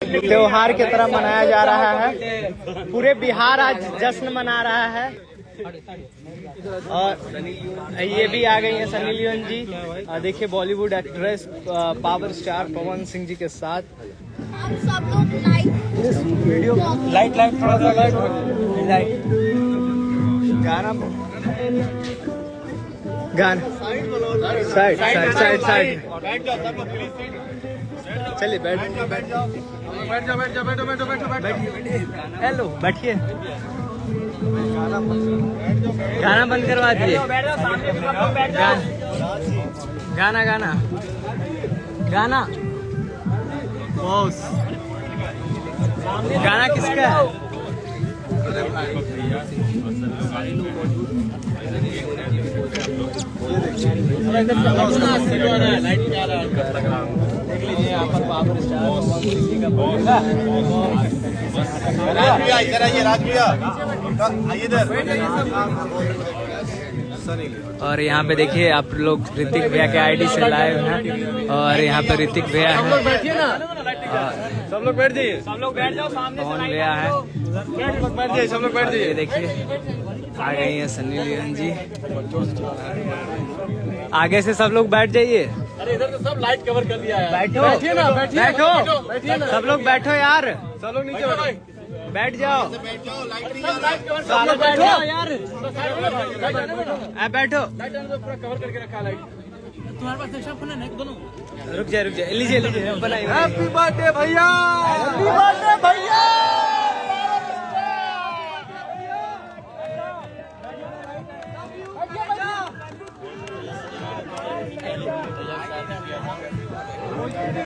त्योहार की तरह मनाया जा रहा है। पूरे बिहार आज जश्न मना रहा है। और ये भी आ गई हैं सनी लियोन जी। देखिए Bollywood actress power star Pawan Singh ji के साथ। हम सब लोग वीडियो लाइट थोड़ा सा लाइट गाना साइड चलिए बैठ जाओ। हेलो बैठिए। गाना बंद करवा दिए। गाना गाना किसका है? देख लीजिए यहाँ पर पावर स्टार और यहाँ पे देखिए आप लोग ऋतिक भैया के आईडी से लाइव हैं। और यहाँ पे ऋतिक भैया है। सब लोग बैठ जाइए। कौन भैया है? बैठ जाइए, सब लोग बैठ जाइए। देखिए आ गई है सनी लियोन जी। आगे से सब लोग बैठ जाइए। अरे इधर तो सब लाइट कवर कर दिया है। बैठो बैठिए ना। सब लोग बैठो यार। सब लोग नीचे बैठ जाओ। सब लाइट बैठो यार। बैठो। पूरा कवर करके रखा है लाइट। तुम्हारे पास नक्शा फोन है ना दोनों? रुक जाए लीजिए बनाइए। हैप्पी बर्थडे भैया। हैप्पी बर्थडे भैया।